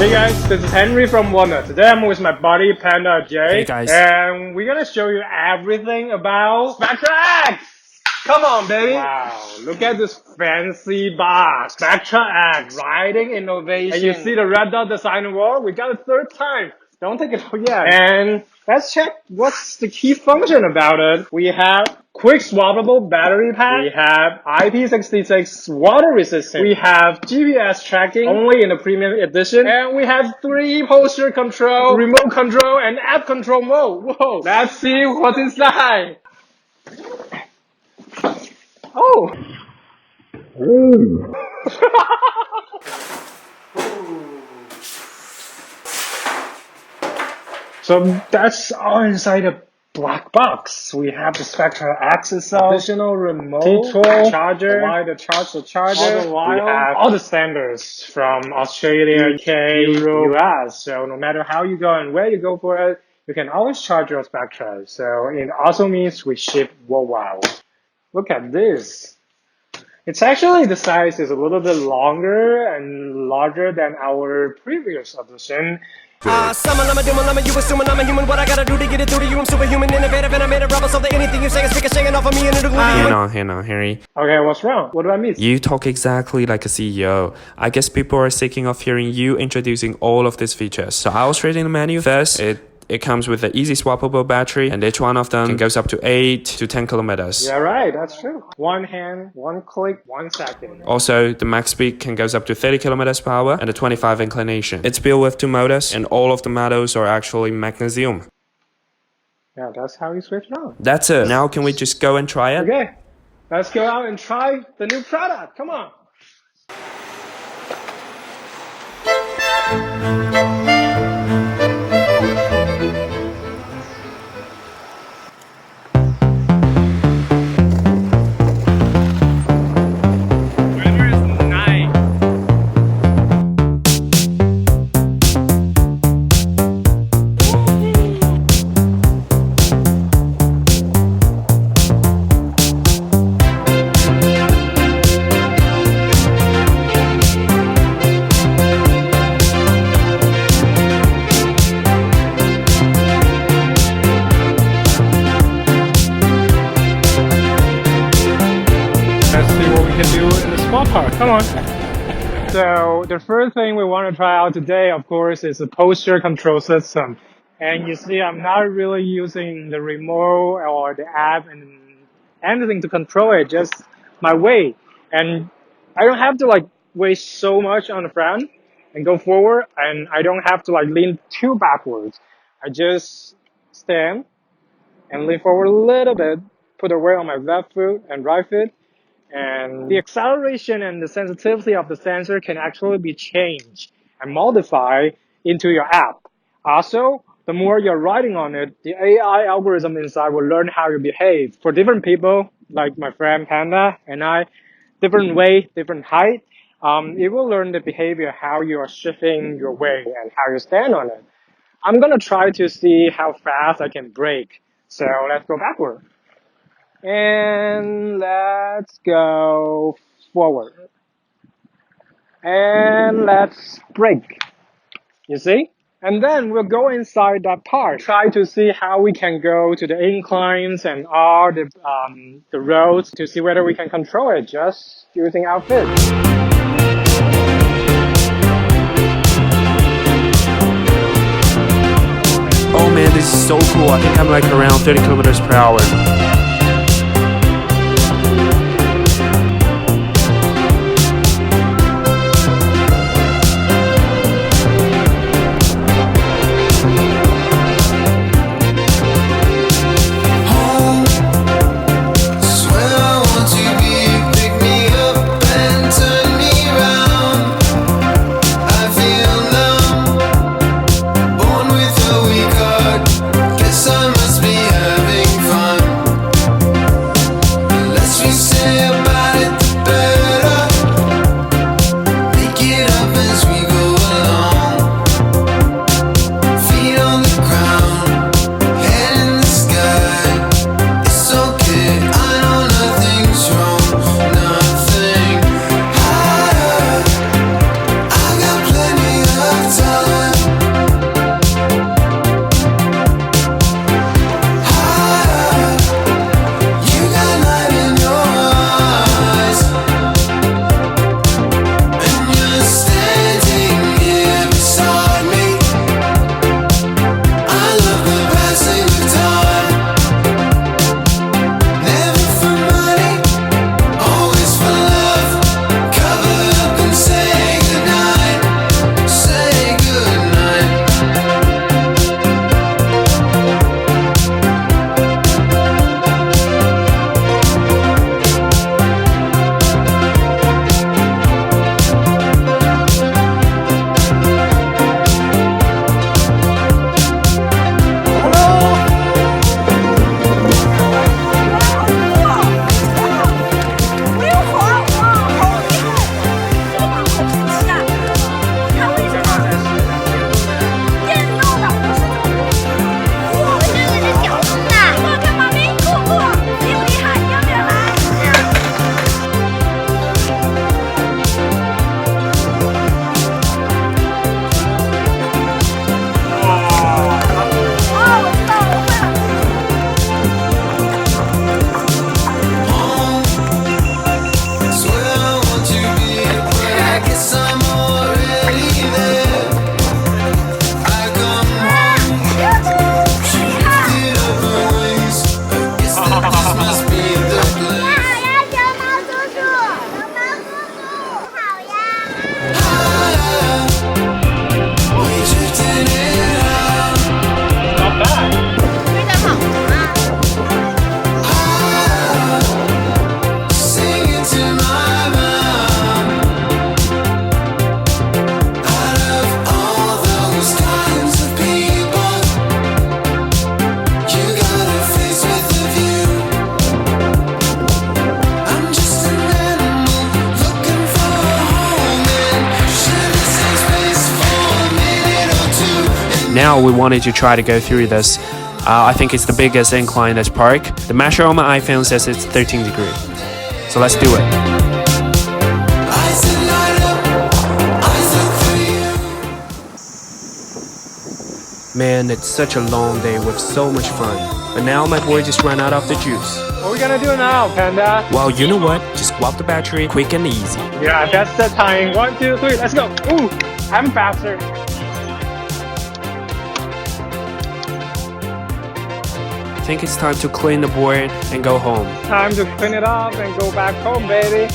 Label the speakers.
Speaker 1: Hey guys, this is Henry from WALNUTT. Today I'm with my buddy Panda Jay.
Speaker 2: Hey guys.
Speaker 1: And we're gonna show you everything about SPECTRA X! Come on, baby! Wow, look at this fancy box. SPECTRA X, writing innovation. And you see the red dot design on the wall? We got a third time. Don't take it out yet. And let's check what's the key function about it. We have quick swappable battery pack. We have IP66 water resistant. We have GPS tracking only in the premium edition. And we have 3 posture control, remote control, and app control mode. Whoa! Let's see what's inside. Oh! Ooh. So that's all inside the black box. We have the SPECTRA X itself, additional remote, T12, charger, the wire to charge the charger. We have all the standards from Australia, UK, Europe, US. So no matter how you go and where you go for it, you can always charge your SPECTRA. So it also means we ship worldwide. Look at this. It's actually, the size is a little bit longer and larger than our previous edition.
Speaker 3: Someone I'm a doing, I'm a you assuming I'm a human. What I gotta do to get it through to you? I'm superhuman, innovative, and I made a rubber so that anything you say is singing off of me and it'll glue you.
Speaker 2: Hang on, Harry.
Speaker 1: Okay, what's wrong? What do I miss?
Speaker 2: You talk exactly like a CEO. I guess people are sick of hearing you introducing all of these features. So I was reading the menu. First, it comes with an easy swappable battery, and each one of them goes up to 8 to 10 kilometers.
Speaker 1: Yeah, right, that's true. One hand, one click, 1 second.
Speaker 2: Also, the max speed can goes up to 30 kilometers per hour and a 25 inclination. It's built with 2 motors, and all of the metals are actually magnesium.
Speaker 1: Yeah, that's how you switch it on.
Speaker 2: That's it. Now can we just go and try it?
Speaker 1: Okay, let's go out and try the new product. Come on. Do in the small part. Come on. So the first thing we want to try out today, of course, is the posture control system. And you see, I'm not really using the remote or the app and anything to control it, just my weight. And I don't have to like weigh so much on the front and go forward, and I don't have to like lean too backwards. I just stand and lean forward a little bit, put the weight on my left foot and right foot. And the acceleration and the sensitivity of the sensor can actually be changed and modified into your app. Also, the more you're riding on it, the AI algorithm inside will learn how you behave. For different people, like my friend Panda and I, different weight, different height, it will learn the behavior, how you are shifting your weight and how you stand on it. I'm gonna try to see how fast I can brake. So let's go backward. And let's go forward. And let's brake. You see? And then we'll go inside that part. Try to see how we can go to the inclines and all the roads to see whether we can control it just using our feet.
Speaker 2: Oh man, this is so cool. I think I'm like around 30 kilometers per hour.
Speaker 4: Guess I must be having fun.
Speaker 2: Now we wanted to try to go through this. I think it's the biggest incline in this park. The measure on my iPhone says it's 13 degrees. So let's do it. Man, it's such a long day with so much fun. But now my boy just ran out of the juice.
Speaker 1: What are we gonna do now, Panda?
Speaker 2: Well, you know what? Just swap the battery quick and easy.
Speaker 1: Yeah, that's the time. 1, 2, 3, let's go. Ooh, I'm faster.
Speaker 2: I think it's time to clean the board and go home.
Speaker 1: Time to clean it up and go back home, baby.